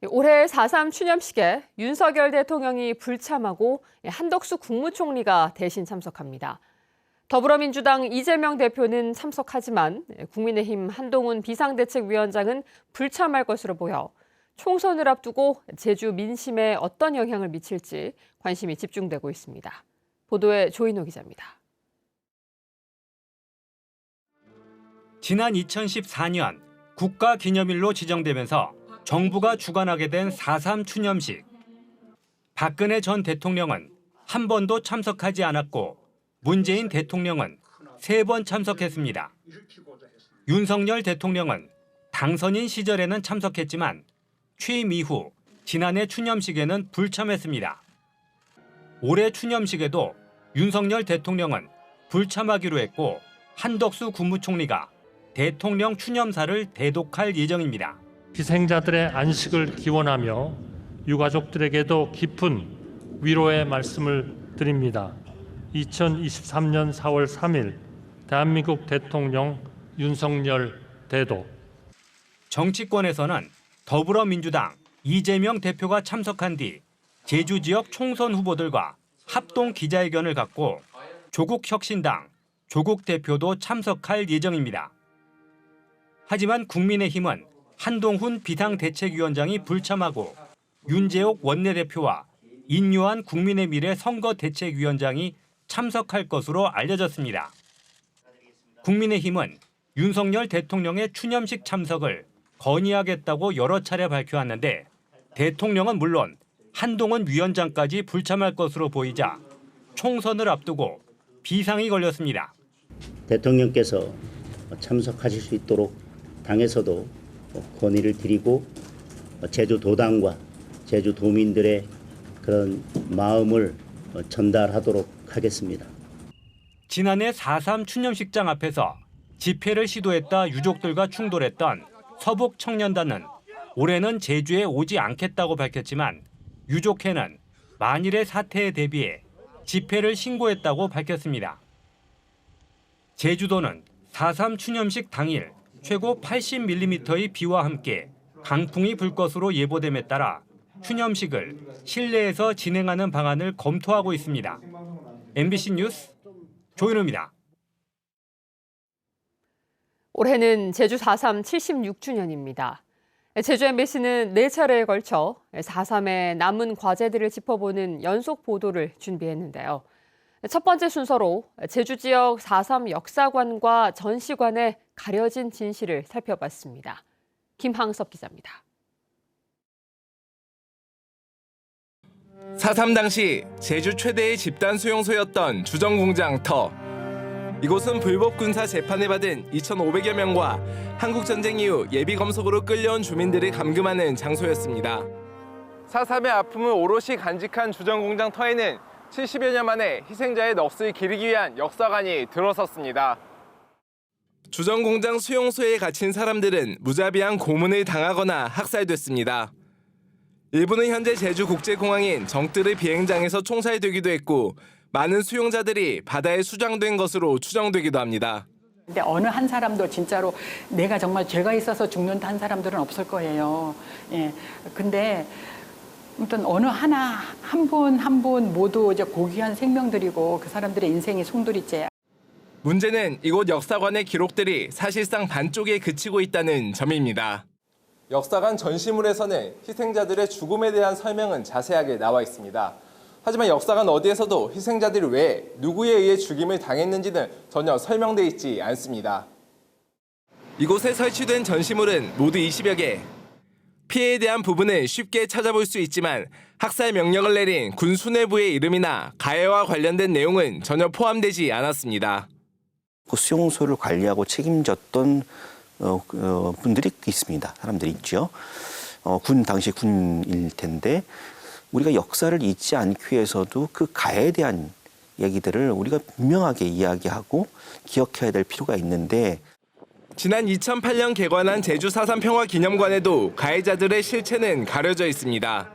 올해 4.3 추념식에 윤석열 대통령이 불참하고 한덕수 국무총리가 대신 참석합니다. 더불어민주당 이재명 대표는 참석하지만 국민의힘 한동훈 비상대책위원장은 불참할 것으로 보여 총선을 앞두고 제주 민심에 어떤 영향을 미칠지 관심이 집중되고 있습니다. 보도에 조인호 기자입니다. 지난 2014년 국가기념일로 지정되면서 정부가 주관하게 된 4.3 추념식. 박근혜 전 대통령은 한 번도 참석하지 않았고 문재인 대통령은 3번 참석했습니다. 윤석열 대통령은 당선인 시절에는 참석했지만 취임 이후 지난해 추념식에는 불참했습니다. 올해 추념식에도 윤석열 대통령은 불참하기로 했고 한덕수 국무총리가 대통령 추념사를 대독할 예정입니다. 희생자들의 안식을 기원하며 유가족들에게도 깊은 위로의 말씀을 드립니다. 2023년 4월 3일 대한민국 대통령 윤석열 대도. 정치권에서는 더불어민주당 이재명 대표가 참석한 뒤 제주 지역 총선 후보들과 합동 기자회견을 갖고 조국혁신당 조국 대표도 참석할 예정입니다. 하지만 국민의힘은 한동훈 비상대책위원장이 불참하고 윤재옥 원내대표와 인요한 국민의미래 선거대책위원장이 참석할 것으로 알려졌습니다. 국민의힘은 윤석열 대통령의 추념식 참석을 건의하겠다고 여러 차례 밝혀왔는데 대통령은 물론 한동훈 위원장까지 불참할 것으로 보이자 총선을 앞두고 비상이 걸렸습니다. 대통령께서 참석하실 수 있도록 당에서도 건의를 드리고 제주도당과 제주도민들의 그런 마음을 전달하도록 하겠습니다. 지난해 4.3 추념식장 앞에서 집회를 시도했다 유족들과 충돌했던 서북청년단은 올해는 제주에 오지 않겠다고 밝혔지만 유족회는 만일의 사태에 대비해 집회를 신고했다고 밝혔습니다. 제주도는 4.3 추념식 당일 최고 80mm의 비와 함께 강풍이 불 것으로 예보됨에 따라 추념식을 실내에서 진행하는 방안을 검토하고 있습니다. MBC 뉴스 조인호입니다. 올해는 제주 4.3 76주년입니다. 제주 MBC는 4차례에 걸쳐 4.3의 남은 과제들을 짚어보는 연속 보도를 준비했는데요. 첫 번째 순서로 제주 지역 4.3 역사관과 전시관의 가려진 진실을 살펴봤습니다. 김항섭 기자입니다. 4.3 당시 제주 최대의 집단 수용소였던 주정공장 터. 이곳은 불법 군사 재판을 받은 2,500여 명과 한국전쟁 이후 예비검속으로 끌려온 주민들을 감금하는 장소였습니다. 4.3의 아픔을 오롯이 간직한 주정공장 터에는 70여 년 만에 희생자의 넋을 기리기 위한 역사관이 들어섰습니다. 주정공장 수용소에 갇힌 사람들은 무자비한 고문을 당하거나 학살됐습니다. 일부는 현재 제주국제공항인 정뜨르 비행장에서 총살되기도 했고 많은 수용자들이 바다에 수장된 것으로 추정되기도 합니다. 근데 어느 한 사람도 진짜로 내가 정말 죄가 있어서 죽는다 한 사람들은 없을 거예요. 예. 근데 아무튼 어느 하나 한 분 모두 이제 고귀한 생명들이고 그 사람들의 인생이 송두리째. 문제는 이곳 역사관의 기록들이 사실상 반쪽에 그치고 있다는 점입니다. 역사관 전시물에서는 희생자들의 죽음에 대한 설명은 자세하게 나와 있습니다. 하지만 역사관 어디에서도 희생자들이 왜 누구에 의해 죽임을 당했는지는 전혀 설명돼 있지 않습니다. 이곳에 설치된 전시물은 모두 20여 개. 피해에 대한 부분은 쉽게 찾아볼 수 있지만 학살 명령을 내린 군 수뇌부의 이름이나 가해와 관련된 내용은 전혀 포함되지 않았습니다. 그 수용소를 관리하고 책임졌던 분들이 있습니다. 사람들이 있죠. 당시 군일 텐데 우리가 역사를 잊지 않기 위해서도 그 가해에 대한 얘기들을 우리가 분명하게 이야기하고 기억해야 될 필요가 있는데 지난 2008년 개관한 제주 4.3 평화기념관에도 가해자들의 실체는 가려져 있습니다.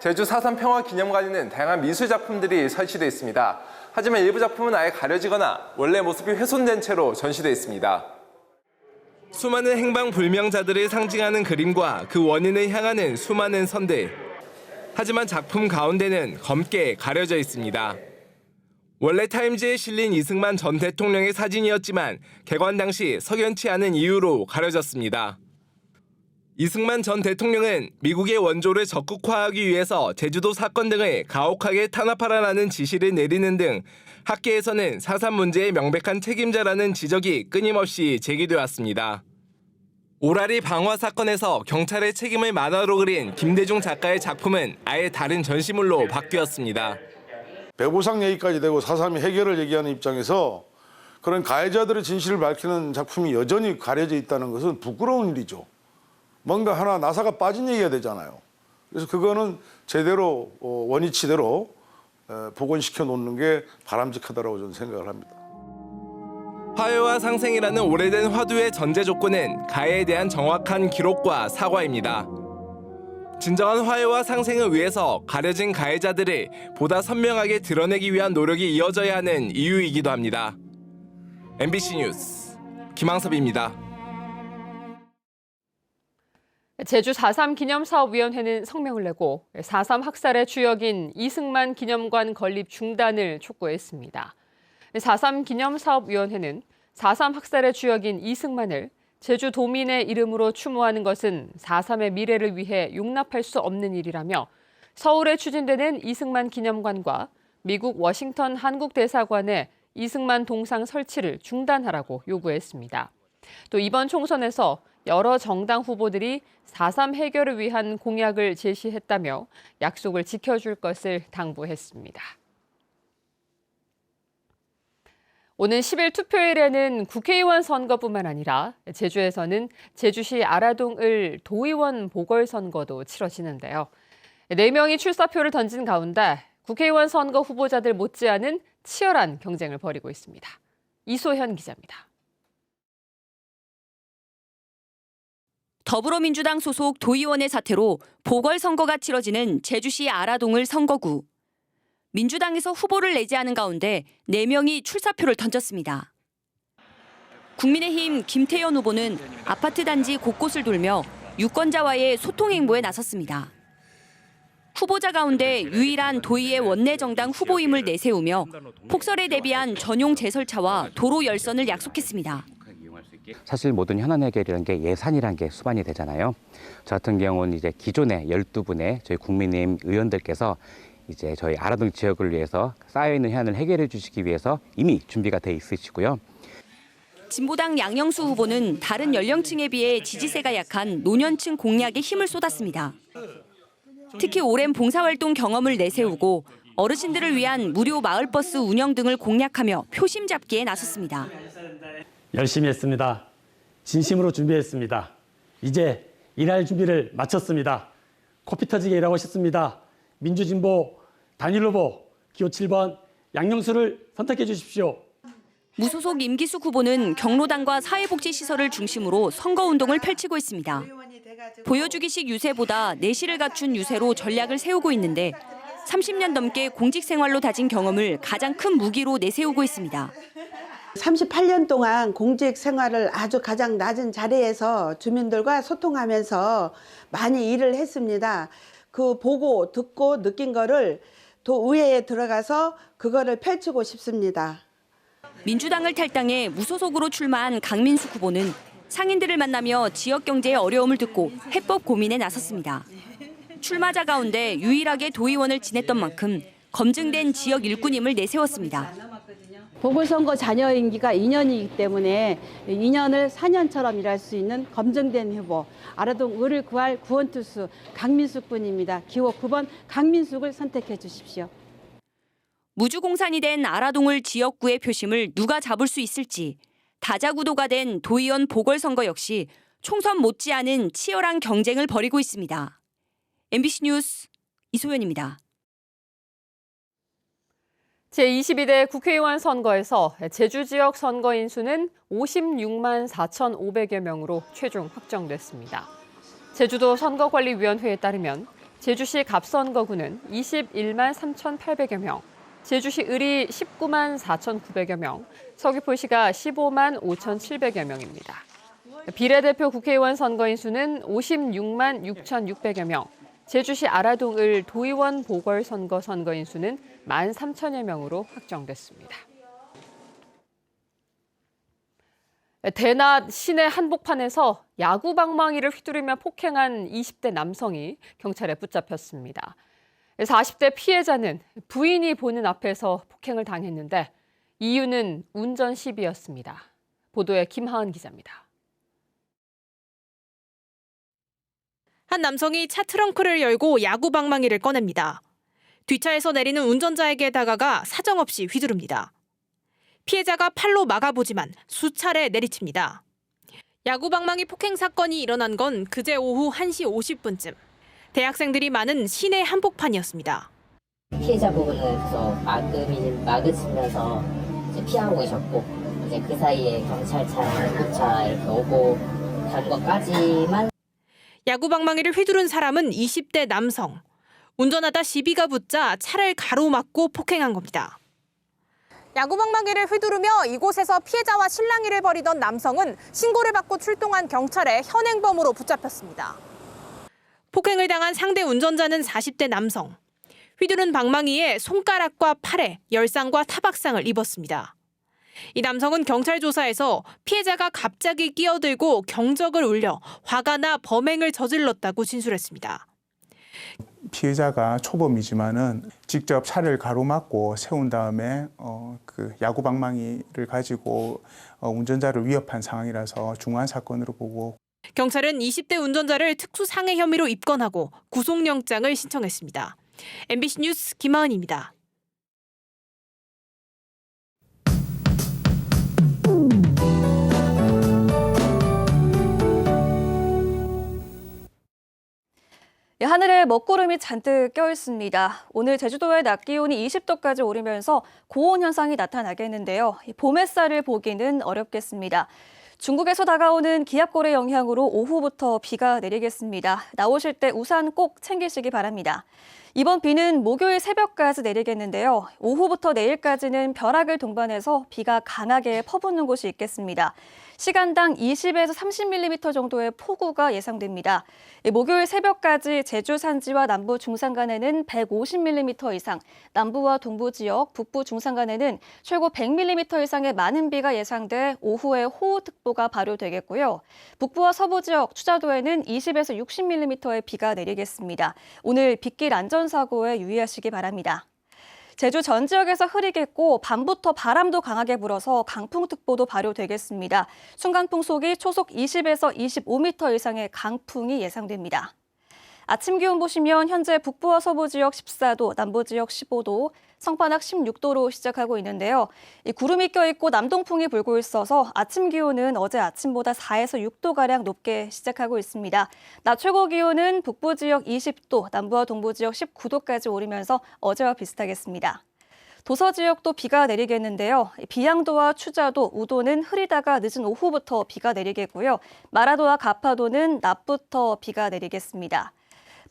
제주 4.3 평화기념관에는 다양한 미술작품들이 설치되어 있습니다. 하지만 일부 작품은 아예 가려지거나 원래 모습이 훼손된 채로 전시되어 있습니다. 수많은 행방불명자들을 상징하는 그림과 그 원인을 향하는 수많은 선들. 하지만 작품 가운데는 검게 가려져 있습니다. 원래 타임즈에 실린 이승만 전 대통령의 사진이었지만 개관 당시 석연치 않은 이유로 가려졌습니다. 이승만 전 대통령은 미국의 원조를 적극화하기 위해서 제주도 사건 등을 가혹하게 탄압하라는 지시를 내리는 등 학계에서는 4.3 문제의 명백한 책임자라는 지적이 끊임없이 제기돼 왔습니다. 오라리 방화 사건에서 경찰의 책임을 만화로 그린 김대중 작가의 작품은 아예 다른 전시물로 바뀌었습니다. 배보상 얘기까지 되고 4.3 해결을 얘기하는 입장에서 그런 가해자들의 진실을 밝히는 작품이 여전히 가려져 있다는 것은 부끄러운 일이죠. 뭔가 하나 나사가 빠진 얘기가 되잖아요. 그래서 그거는 제대로 원위치대로 복원시켜 놓는 게 바람직하다고 저는 생각을 합니다. 화해와 상생이라는 오래된 화두의 전제 조건은 가해에 대한 정확한 기록과 사과입니다. 진정한 화해와 상생을 위해서 가려진 가해자들을 보다 선명하게 드러내기 위한 노력이 이어져야 하는 이유이기도 합니다. MBC 뉴스 김항섭입니다. 제주 4.3 기념사업위원회는 성명을 내고 4.3 학살의 주역인 이승만 기념관 건립 중단을 촉구했습니다. 4.3 기념사업위원회는 4.3 학살의 주역인 이승만을 제주도민의 이름으로 추모하는 것은 4.3의 미래를 위해 용납할 수 없는 일이라며 서울에 추진되는 이승만 기념관과 미국 워싱턴 한국대사관에 이승만 동상 설치를 중단하라고 요구했습니다. 또 이번 총선에서 여러 정당 후보들이 4.3 해결을 위한 공약을 제시했다며 약속을 지켜줄 것을 당부했습니다. 오는 10일 투표일에는 국회의원 선거뿐만 아니라 제주에서는 제주시 아라동을 도의원 보궐선거도 치러지는데요. 4명이 출사표를 던진 가운데 국회의원 선거 후보자들 못지않은 치열한 경쟁을 벌이고 있습니다. 이소현 기자입니다. 더불어민주당 소속 도의원의 사태로 보궐선거가 치러지는 제주시 아라동을 선거구. 민주당에서 후보를 내지 않은 가운데 4명이 출사표를 던졌습니다. 국민의힘 김태현 후보는 아파트 단지 곳곳을 돌며 유권자와의 소통 행보에 나섰습니다. 후보자 가운데 유일한 도의회 원내정당 후보임을 내세우며 폭설에 대비한 전용 제설차와 도로 열선을 약속했습니다. 사실 모든 현안 해결이라는 게 예산이라는 게 수반이 되잖아요. 저 같은 경우는 이제 기존에 12분의 저희 국민의힘 의원들께서 이제 저희 아라동 지역을 위해서 쌓여있는 현안을 해결해 주시기 위해서 이미 준비가 돼 있으시고요. 진보당 양영수 후보는 다른 연령층에 비해 지지세가 약한 노년층 공략에 힘을 쏟았습니다. 특히 오랜 봉사활동 경험을 내세우고 어르신들을 위한 무료 마을버스 운영 등을 공략하며 표심 잡기에 나섰습니다. 열심히 했습니다. 진심으로 준비했습니다. 이제 일할 준비를 마쳤습니다. 코피 터지게 일하고 싶습니다. 민주진보 단일 후보 기호 7번 양영수를 선택해 주십시오. 무소속 임기숙 후보는 경로당과 사회복지시설을 중심으로 선거운동을 펼치고 있습니다. 보여주기식 유세보다 내실을 갖춘 유세로 전략을 세우고 있는데 30년 넘게 공직 생활로 다진 경험을 가장 큰 무기로 내세우고 있습니다. 38년 동안 공직 생활을 아주 가장 낮은 자리에서 주민들과 소통하면서 많이 일을 했습니다. 그 보고 듣고 느낀 거를 도의회에 들어가서 그거를 펼치고 싶습니다. 민주당을 탈당해 무소속으로 출마한 강민숙 후보는 상인들을 만나며 지역 경제의 어려움을 듣고 해법 고민에 나섰습니다. 출마자 가운데 유일하게 도의원을 지냈던 만큼 검증된 지역 일꾼임을 내세웠습니다. 보궐선거 잔여 임기가 2년이기 때문에 2년을 4년처럼 일할 수 있는 검증된 후보, 아라동 을을 구할 구원투수 강민숙 군입니다. 기호 9번 강민숙을 선택해 주십시오. 무주공산이 된 아라동을 지역구의 표심을 누가 잡을 수 있을지 다자구도가 된 도의원 보궐선거 역시 총선 못지않은 치열한 경쟁을 벌이고 있습니다. MBC 뉴스 이소연입니다. 제22대 국회의원 선거에서 제주 지역 선거인 수는 56만 4,500여 명으로 최종 확정됐습니다. 제주도 선거관리위원회에 따르면 제주시 갑선거구는 21만 3,800여 명, 제주시 을이 19만 4,900여 명, 서귀포시가 15만 5,700여 명입니다. 비례대표 국회의원 선거인 수는 56만 6,600여 명, 제주시 아라동을 도의원 보궐선거 선거인 수는 13,000여 명으로 확정됐습니다. 대낮 시내 한복판에서 야구 방망이를 휘두르며 폭행한 20대 남성이 경찰에 붙잡혔습니다. 40대 피해자는 부인이 보는 앞에서 폭행을 당했는데 이유는 운전 시비였습니다. 보도에 김하은 기자입니다. 한 남성이 차 트렁크를 열고 야구 방망이를 꺼냅니다. 뒷차에서 내리는 운전자에게 다가가 사정없이 휘두릅니다. 피해자가 팔로 막아보지만 수차례 내리칩니다. 야구 방망이 폭행 사건이 일어난 건 그제 오후 1시 50분쯤. 대학생들이 많은 시내 한복판이었습니다. 피해자 부분에서 막으시면서 이제 피하고 계셨고 이제 그 사이에 경찰차, 구급차 이렇게 오고 간 것까지만. 야구 방망이를 휘두른 사람은 20대 남성. 운전하다 시비가 붙자 차를 가로막고 폭행한 겁니다. 야구 방망이를 휘두르며 이곳에서 피해자와 실랑이를 벌이던 남성은 신고를 받고 출동한 경찰에 현행범으로 붙잡혔습니다. 폭행을 당한 상대 운전자는 40대 남성. 휘두른 방망이에 손가락과 팔에 열상과 타박상을 입었습니다. 이 남성은 경찰 조사에서 피해자가 갑자기 끼어들고 경적을 울려 화가 나 범행을 저질렀다고 진술했습니다. 피해자가 초범이지만은 직접 차를 가로막고 세운 다음에 그 야구 방망이를 가지고 운전자를 위협한 상황이라서 중한 사건으로 보고. 경찰은 20대 운전자를 특수상해 혐의로 입건하고 구속영장을 신청했습니다. MBC 뉴스 김하은입니다. 하늘에 먹구름이 잔뜩 껴 있습니다. 오늘 제주도의 낮 기온이 20도까지 오르면서 고온 현상이 나타나겠는데요. 봄 햇살을 보기는 어렵겠습니다. 중국에서 다가오는 기압골의 영향으로 오후부터 비가 내리겠습니다. 나오실 때 우산 꼭 챙기시기 바랍니다. 이번 비는 목요일 새벽까지 내리겠는데요. 오후부터 내일까지는 벼락을 동반해서 비가 강하게 퍼붓는 곳이 있겠습니다. 시간당 20에서 30mm 정도의 폭우가 예상됩니다. 목요일 새벽까지 제주 산지와 남부 중산간에는 150mm 이상, 남부와 동부 지역, 북부 중산간에는 최고 100mm 이상의 많은 비가 예상돼 오후에 호우특보가 발효되겠고요. 북부와 서부 지역, 추자도에는 20에서 60mm의 비가 내리겠습니다. 오늘 빗길 안전사고에 유의하시기 바랍니다. 제주 전 지역에서 흐리겠고 밤부터 바람도 강하게 불어서 강풍특보도 발효되겠습니다. 순간풍속이 초속 20에서 25m 이상의 강풍이 예상됩니다. 아침 기온 보시면 현재 북부와 서부 지역 14도, 남부 지역 15도, 성판악 16도로 시작하고 있는데요. 구름이 껴있고 남동풍이 불고 있어서 아침 기온은 어제 아침보다 4에서 6도가량 높게 시작하고 있습니다. 낮 최고 기온은 북부 지역 20도, 남부와 동부 지역 19도까지 오르면서 어제와 비슷하겠습니다. 도서 지역도 비가 내리겠는데요. 비양도와 추자도, 우도는 흐리다가 늦은 오후부터 비가 내리겠고요. 마라도와 가파도는 낮부터 비가 내리겠습니다.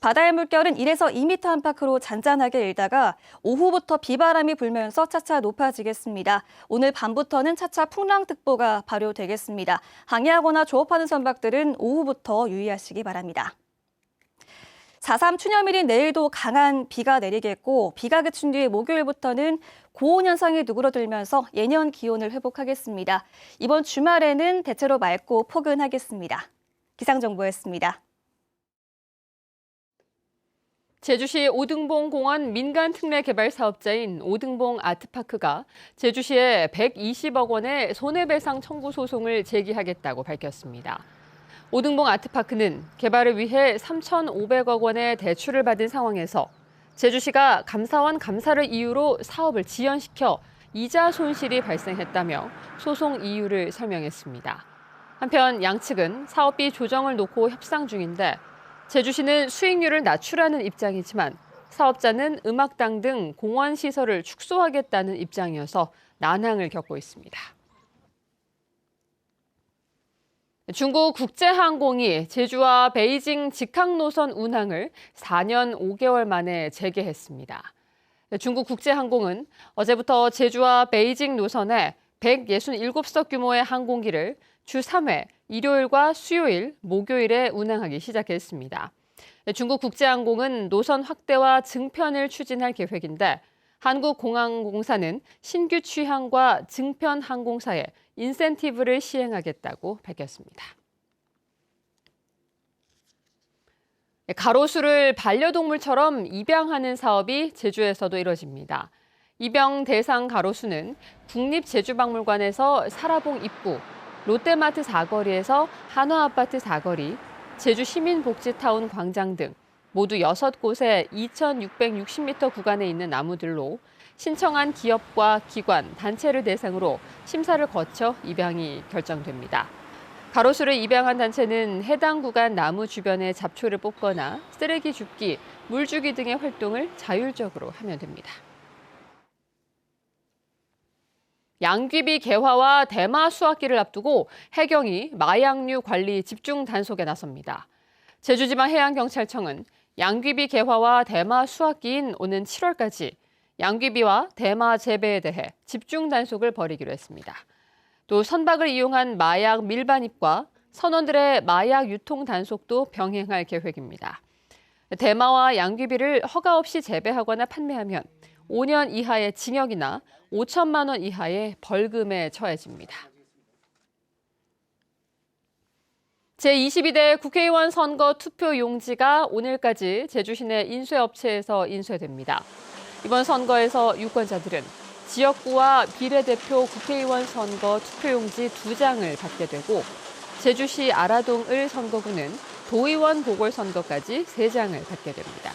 바다의 물결은 1에서 2m 안팎으로 잔잔하게 일다가 오후부터 비바람이 불면서 차차 높아지겠습니다. 오늘 밤부터는 차차 풍랑특보가 발효되겠습니다. 항해하거나 조업하는 선박들은 오후부터 유의하시기 바랍니다. 4.3 추념일인 내일도 강한 비가 내리겠고 비가 그친 뒤에 목요일부터는 고온 현상이 누그러들면서 예년 기온을 회복하겠습니다. 이번 주말에는 대체로 맑고 포근하겠습니다. 기상정보였습니다. 제주시 오등봉 공원 민간 특례 개발 사업자인 오등봉 아트파크가 제주시에 120억 원의 손해배상 청구 소송을 제기하겠다고 밝혔습니다. 오등봉 아트파크는 개발을 위해 3,500억 원의 대출을 받은 상황에서 제주시가 감사원 감사를 이유로 사업을 지연시켜 이자 손실이 발생했다며 소송 이유를 설명했습니다. 한편 양측은 사업비 조정을 놓고 협상 중인데 제주시는 수익률을 낮추라는 입장이지만 사업자는 음악당 등 공원 시설을 축소하겠다는 입장이어서 난항을 겪고 있습니다. 중국 국제항공이 제주와 베이징 직항 노선 운항을 4년 5개월 만에 재개했습니다. 중국 국제항공은 어제부터 제주와 베이징 노선에 167석 규모의 항공기를 주 3회 일요일과 수요일, 목요일에 운항하기 시작했습니다. 중국 국제항공은 노선 확대와 증편을 추진할 계획인데 한국공항공사는 신규 취항과 증편 항공사에 인센티브를 시행하겠다고 밝혔습니다. 가로수를 반려동물처럼 입양하는 사업이 제주에서도 이뤄집니다. 입양 대상 가로수는 국립제주박물관에서 사라봉 입구, 롯데마트 사거리에서 한화아파트 사거리, 제주시민복지타운 광장 등 모두 6곳의 2,660m 구간에 있는 나무들로 신청한 기업과 기관, 단체를 대상으로 심사를 거쳐 입양이 결정됩니다. 가로수를 입양한 단체는 해당 구간 나무 주변에 잡초를 뽑거나 쓰레기 줍기, 물 주기 등의 활동을 자율적으로 하면 됩니다. 양귀비 개화와 대마 수확기를 앞두고 해경이 마약류 관리 집중 단속에 나섭니다. 제주지방해양경찰청은 양귀비 개화와 대마 수확기인 오는 7월까지 양귀비와 대마 재배에 대해 집중 단속을 벌이기로 했습니다. 또 선박을 이용한 마약 밀반입과 선원들의 마약 유통 단속도 병행할 계획입니다. 대마와 양귀비를 허가 없이 재배하거나 판매하면 5년 이하의 징역이나 5천만 원 이하의 벌금에 처해집니다. 제22대 국회의원 선거 투표 용지가 오늘까지 제주 시내 인쇄업체에서 인쇄됩니다. 이번 선거에서 유권자들은 지역구와 비례대표 국회의원 선거 투표용지 2장을 받게 되고 제주시 아라동을 선거구는 도의원 보궐선거까지 3장을 받게 됩니다.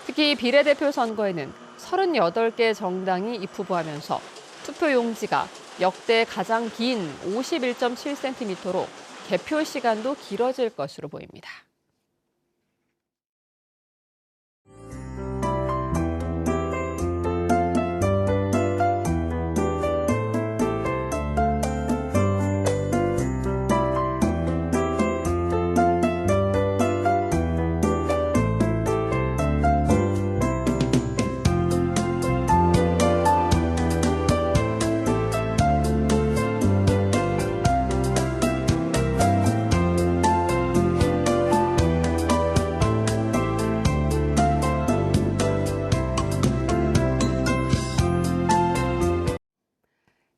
특히 비례대표 선거에는 38개 정당이 입후보하면서 투표용지가 역대 가장 긴 51.7cm로 개표 시간도 길어질 것으로 보입니다.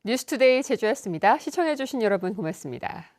뉴스투데이 제주였습니다. 시청해주신 여러분 고맙습니다.